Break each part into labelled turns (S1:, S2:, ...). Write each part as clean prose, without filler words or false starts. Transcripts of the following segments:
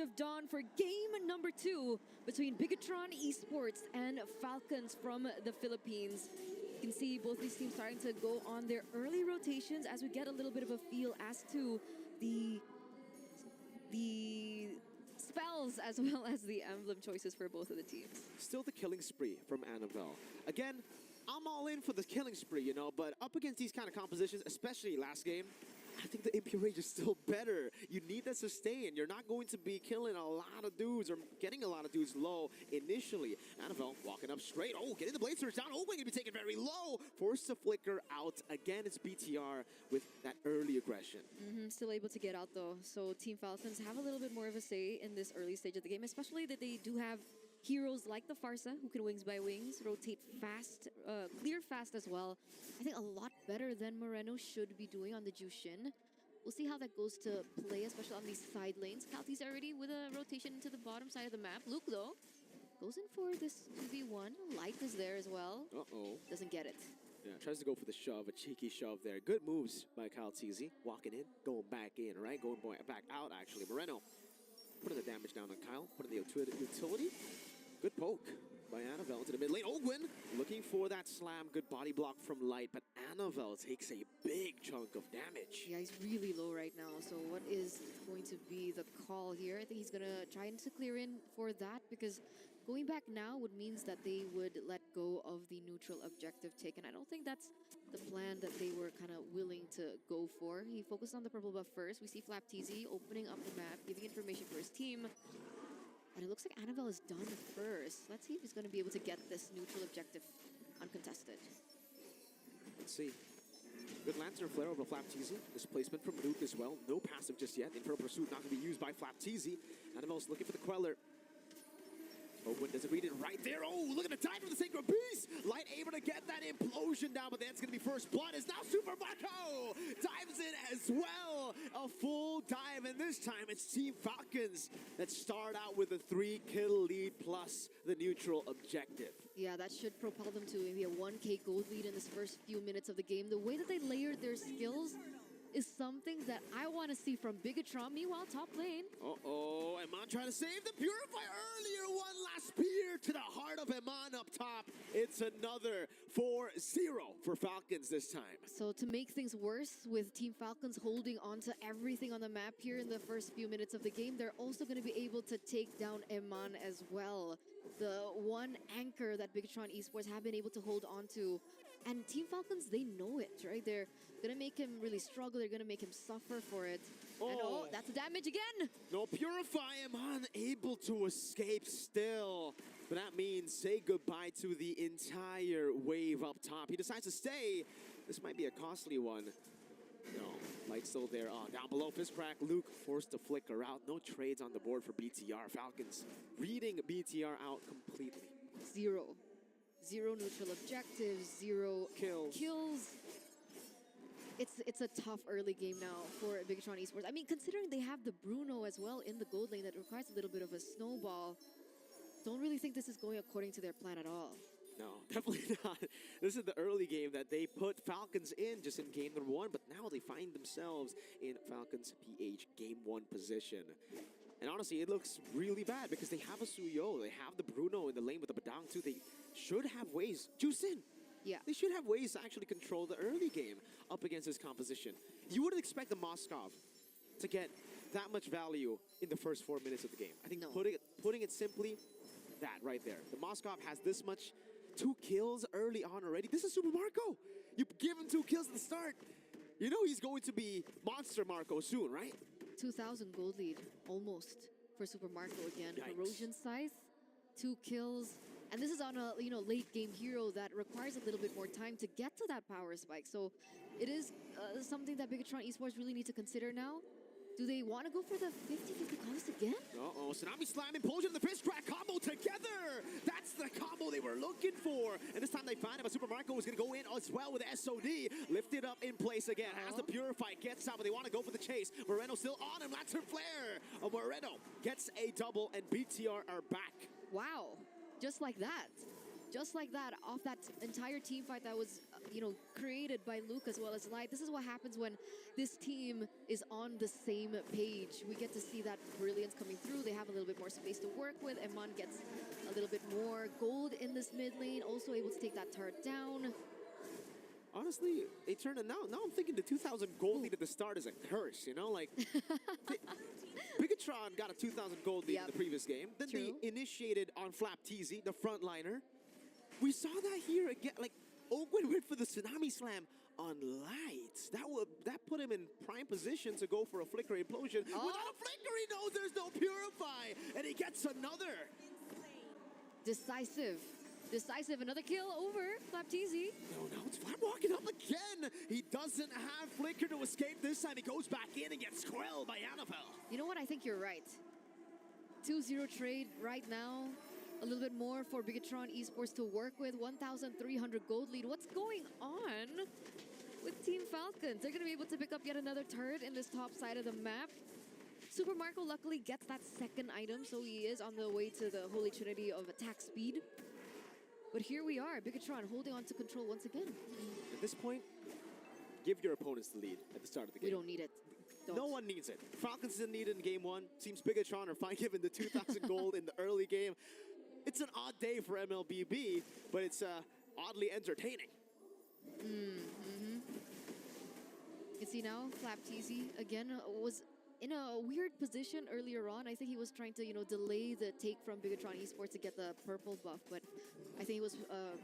S1: Land of Dawn for game number 2 between Bigatron Esports and Flcn from the Philippines. You can see both these teams starting to go on their early rotations as we get a little bit of a feel as to the spells as well as the emblem choices for both of the teams.
S2: Still the killing spree from Anomali. Again, I'm all in for the killing spree, you know, but up against these kind of compositions, especially last game, I think the MP Rage is still better. You need that sustain. You're not going to be killing a lot of dudes or getting a lot of dudes low initially. Anomali walking up straight. Oh, getting the blade surge down. Oh, going to be taken very low. Forced to flicker out. Again, it's BTR with that early aggression.
S1: Still able to get out though. So Team Flcn have a little bit more of a say in this early stage of the game, especially that they do have heroes like the Farsa, who can wings by wings, rotate fast, clear fast as well. I think a lot better than Moreno should be doing on the Jushin. We'll see how that goes to play, especially on these side lanes. Kyletzy already with a rotation into the bottom side of the map. Luke, though, goes in for this 2v1. Light is there as well.
S2: Uh-oh.
S1: Doesn't get it.
S2: Yeah, tries to go for the shove, a cheeky shove there. Good moves by Kyletzy. Walking in, going back in, right? Going back out, actually. Moreno putting the damage down on Kyle, putting the utility. Good poke by Anomali into the mid lane. Ogwin looking for that slam. Good body block from Light, but Anomali takes a big chunk of damage.
S1: Yeah, he's really low right now. So what is going to be the call here? I think he's going to try to clear in for that because going back now would means that they would let go of the neutral objective taken. I don't think that's the plan that they were kind of willing to go for. He focused on the purple buff first. We see Flcn opening up the map, giving information for his team. And it looks like Anomali is done first. Let's see if he's going to be able to get this neutral objective uncontested.
S2: Let's see. Good Lancer Flare over Flcn. Displacement from Luke as well. No passive just yet. Infernal Pursuit not going to be used by Flcn. Anomali's looking for the Queller. Ogwin doesn't read it right there. Oh, look at the dive of the Sacred Beast. Light able to get that implosion down, but that's going to be first blood. Is now Super Marco dives in as well. A full dive, and this time it's Team Flcn that start out with a 3-kill lead plus the neutral objective.
S1: Yeah, that should propel them to maybe a 1k gold lead in this first few minutes of the game. The way that they layered their skills is something that I want to see from Bigatron. Meanwhile, top lane.
S2: Uh-oh, Eman trying to save the Purify earlier. One last spear to the heart of Eman up top. It's another 4-0 for Flcn this time.
S1: So to make things worse, with Team Flcn holding on to everything on the map here in the first few minutes of the game, they're also going to be able to take down Eman as well. The one anchor that Bigatron Esports have been able to hold on to. And Team Flcn, they know it, right? They're going to make him really struggle. They're going to make him suffer for it.
S2: Oh.
S1: And that's the damage again.
S2: No, Purify him unable to escape still. But that means say goodbye to the entire wave up top. He decides to stay. This might be a costly one. No, Light's still there. Oh, down below, Fist Crack. Luke forced to flicker out. No trades on the board for BTR. Flcn's reading BTR out completely.
S1: Zero neutral objectives, 0 kills. It's a tough early game now for Bigatron Esports. I mean, considering they have the Bruno as well in the gold lane that requires a little bit of a snowball, don't really think this is going according to their plan at all.
S2: No, definitely not. This is the early game that they put Flcn's in just in game number 1, but now they find themselves in Flcn's PH game 1 position. And honestly, it looks really bad because they have a Suyo, they have the Bruno in the lane with the Badang too. They should have ways. Juice in!
S1: Yeah.
S2: They should have ways to actually control the early game up against this composition. You wouldn't expect the Moskov to get that much value in the first 4 minutes of the game. I think putting it simply, that right there. The Moskov has this much, 2 kills early on already. This is Super Marco! You give him 2 kills at the start. You know he's going to be Monster Marco soon, right?
S1: 2,000 gold lead, almost, for Super Marco again.
S2: Yikes.
S1: Erosion Scythe, 2 kills. And this is on a late game hero that requires a little bit more time to get to that power spike. So it is something that Bigatron Esports really need to consider now. Do they want to go for the 50-50 contest again?
S2: Uh-oh, Tsunami Slam, Implosion, the Fist Crack combo together! That's the combo they were looking for! And this time they find him, but Super Marco was going to go in as well with the SOD. Lifted up in place again. As the Purify gets out, but they want to go for the chase. Moreno still on him, Lancer Flare! Moreno gets a double, and BTR are back.
S1: Wow, just like that. Just like that, off that entire team fight that was created by Luke as well as Light. This is what happens when this team is on the same page. We get to see that brilliance coming through. They have a little bit more space to work with. Eman gets a little bit more gold in this mid lane, also able to take that turret down.
S2: Honestly, they turned it now. Now I'm thinking the 2,000 gold lead at the start is a curse, you know? Like, Bigatron got a 2,000 gold lead in the previous game. Then they initiated on Flcn, the frontliner. We saw that here again. Like, Ogwen went for the Tsunami Slam on Light. That put him in prime position to go for a Flicker Implosion. Without a Flicker, he knows there's no Purify. And he gets another.
S1: Decisive, another kill over Flcn.
S2: No, now it's Flap walking up again. He doesn't have Flicker to escape this time. He goes back in and gets quelled by Annabelle.
S1: You know what? I think you're right. 2-0 trade right now. A little bit more for Bigatron Esports to work with. 1,300 gold lead. What's going on with Team Falcons? They're going to be able to pick up yet another turret in this top side of the map. Super Marco luckily gets that second item, so he is on the way to the Holy Trinity of attack speed. But here we are, Bigatron holding on to control once again.
S2: At this point, give your opponents the lead at the start of the game.
S1: We don't need it.
S2: No one needs it. Falcons didn't need it in game one. Seems Bigatron are fine given the 2,000 gold in the early game. It's an odd day for MLBB, but it's oddly entertaining.
S1: You can see now, Flcn again was in a weird position earlier on. I think he was trying to, delay the take from Bigatron Esports to get the purple buff, but I think he was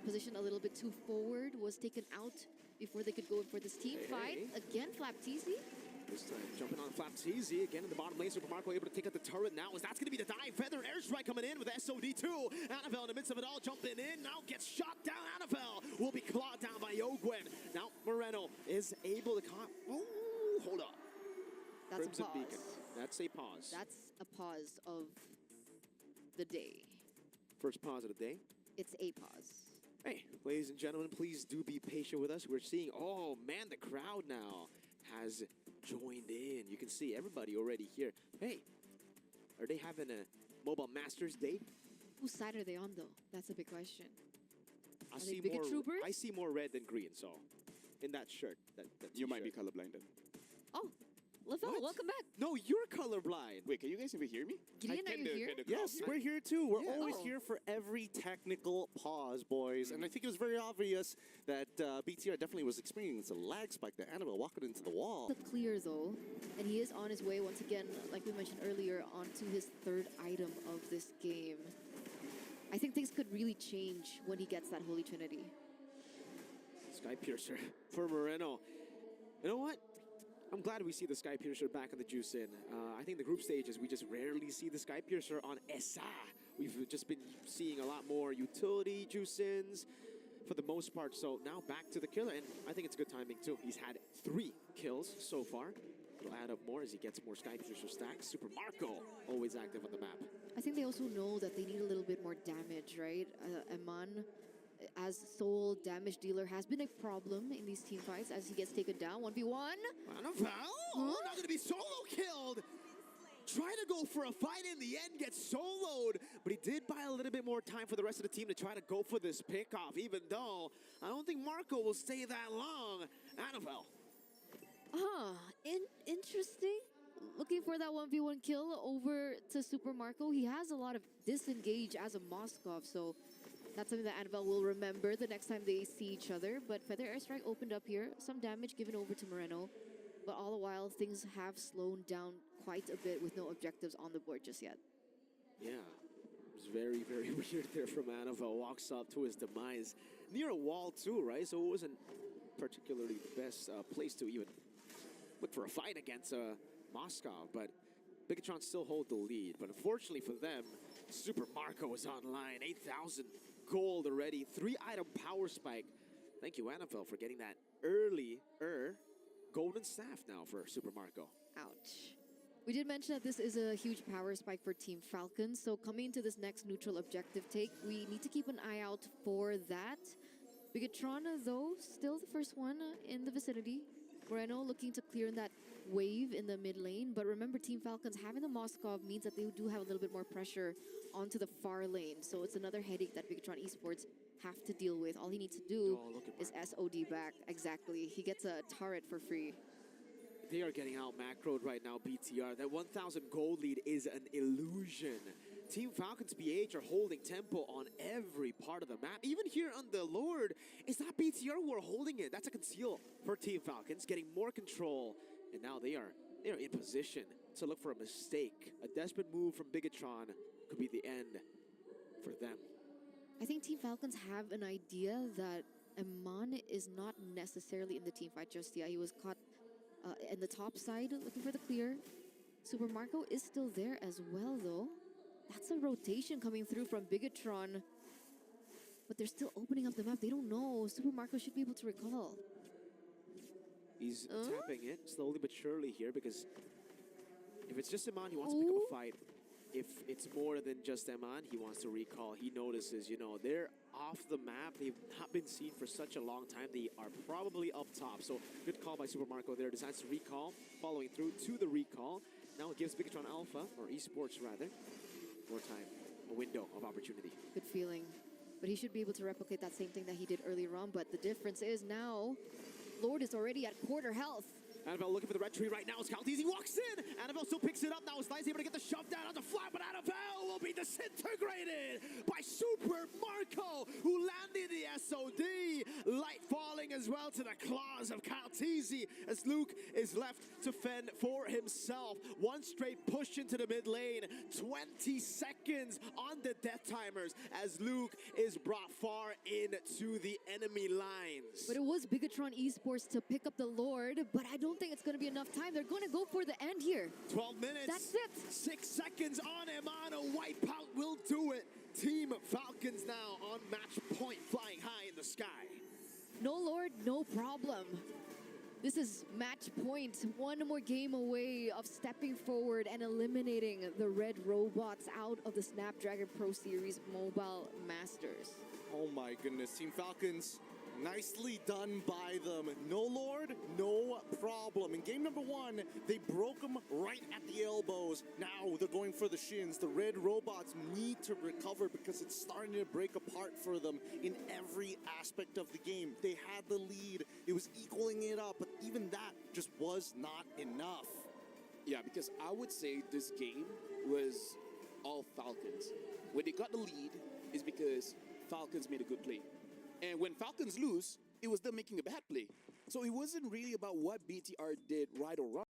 S1: positioned a little bit too forward, was taken out before they could go in for this team fight. Again, Flcn.
S2: This time, jumping on Flcn again in the bottom lane. Super Marco able to take out the turret now. As that's going to be the dive. Feather airstrike coming in with SOD2. Annabelle in the midst of it all jumping in. Now gets shot down. Annabelle will be clawed down by Ogwen. Now Moreno is able to hold up.
S1: That's
S2: Crimson
S1: a pause.
S2: Beacon. That's a pause.
S1: That's a pause of the day.
S2: First pause of the day.
S1: It's a pause.
S2: Hey, ladies and gentlemen, please do be patient with us. We're seeing, oh man, the crowd now has joined in. You can see everybody already here. Hey, are they having a Mobile Masters Day?
S1: Whose side are they on, though? That's a big question.
S2: I see more red than green, so in that shirt. That
S3: you might be colorblinded.
S1: Oh, Lavelle, welcome back.
S2: No, you're colorblind.
S3: Wait, can you guys even hear me?
S1: Gideon, are you here?
S4: Yes, we're here too. We're always
S1: Oh.
S4: here for every technical pause, boys. And I think it was very obvious that BTR definitely was experiencing a lag spike that Annabelle walking into the wall.
S1: The clear, though, and he is on his way once again, like we mentioned earlier, onto his third item of this game. I think things could really change when he gets that Holy Trinity.
S2: Sky Piercer for Moreno. You know what? I'm glad we see the Sky Piercer back in the juice in. I think the group stages, we just rarely see the Sky Piercer on SA. We've just been seeing a lot more utility juice ins for the most part. So now back to the killer, and I think it's good timing too. He's had 3 kills so far. He'll add up more as he gets more Sky Piercer stacks. Super Marco, always active on the map.
S1: I think they also know that they need a little bit more damage, right? Eman, as sole damage dealer, has been a problem in these team fights as he gets taken down. 1v1.
S2: Annabelle, not going to be solo killed. Trying to go for a fight in the end, gets soloed, but he did buy a little bit more time for the rest of the team to try to go for this pickoff, even though I don't think Marco will stay that long. Annabelle.
S1: Interesting. Looking for that 1v1 kill over to Super Marco. He has a lot of disengage as a Moskov, so that's something that Annabelle will remember the next time they see each other. But Feather Airstrike opened up here. Some damage given over to Moreno. But all the while, things have slowed down quite a bit with no objectives on the board just yet.
S2: Yeah, it was very, very weird there from Annabelle. Walks up to his demise. Near a wall too, right? So it wasn't particularly the best place to even look for a fight against Moscow. But Bigatron still hold the lead. But unfortunately for them, Super Marco is online. 8,000 gold already. 3-item power spike. Thank you, Annabelle, for getting that early golden staff now for Super Marco.
S1: Ouch. We did mention that this is a huge power spike for Team Falcons. So coming into this next neutral objective take, we need to keep an eye out for that. Bigatron, though, still the first one in the vicinity. Moreno looking to clear that wave in the mid lane, but remember Team Falcons having the Moskov means that they do have a little bit more pressure onto the far lane. So it's another headache that Bigatron Esports have to deal with. All he needs to do is SOD back. Exactly. He gets a turret for free.
S2: They are getting out macroed right now, BTR. That 1,000 gold lead is an illusion. Team Falcons BH are holding tempo on every part of the map. Even here on the Lord, it's not BTR who are holding it. That's a conceal for Team Falcons, getting more control. And now they are in position to look for a mistake. A desperate move from Bigatron could be the end for them.
S1: I think Team Falcons have an idea that Aman is not necessarily in the team fight just yet. He was caught in the top side looking for the clear. Super Marco is still there as well, though. That's a rotation coming through from Bigatron. But they're still opening up the map. They don't know. Super Marco should be able to recall.
S2: He's tapping it slowly but surely here, because if it's just Eman, he wants to pick up a fight. If it's more than just Eman, he wants to recall. He notices, you know, they're off the map. They've not been seen for such a long time. They are probably up top. So good call by Super Marco there. Decides to recall, following through to the recall. Now it gives Bigatron Alpha, or Esports rather, more time, a window of opportunity.
S1: Good feeling. But he should be able to replicate that same thing that he did earlier on. But the difference is now, Lord is already at quarter health.
S2: Annabelle looking for the red tree right now. It's Kyletzy walks in. Annabelle still picks it up. Now Slice able to get the shove down on the flat, but Annabelle will be disintegrated by Super Marco, who landed the SOD. Light falling as well to the claws of Kyletzy as Luke is left to fend for himself. One straight push into the mid lane. 20 seconds on the death timers as Luke is brought far into the enemy lines.
S1: But it was Bigatron Esports to pick up the Lord, but I don't think it's going to be enough time. They're going to go for the end here.
S2: 12 minutes.
S1: That's it.
S2: 6 seconds on Emano. Wipeout will do it. Team Falcons now on match point, flying high in the sky.
S1: No Lord, no problem. This is match point. One more game away of stepping forward and eliminating the red robots out of the Snapdragon Pro Series Mobile Masters.
S4: Oh my goodness, Team Falcons, nicely done by them. No Lord, no problem. In game number one, they broke them right at the elbows. Now they're going for the shins. The red robots need to recover because it's starting to break apart for them in every aspect of the game. They had the lead. It was equaling it up, but even that just was not enough.
S3: Yeah, because I would say this game was all Falcons. When they got the lead is because Falcons made a good play. And when Falcons lose, it was them making a bad play. So it wasn't really about what BTR did right or wrong.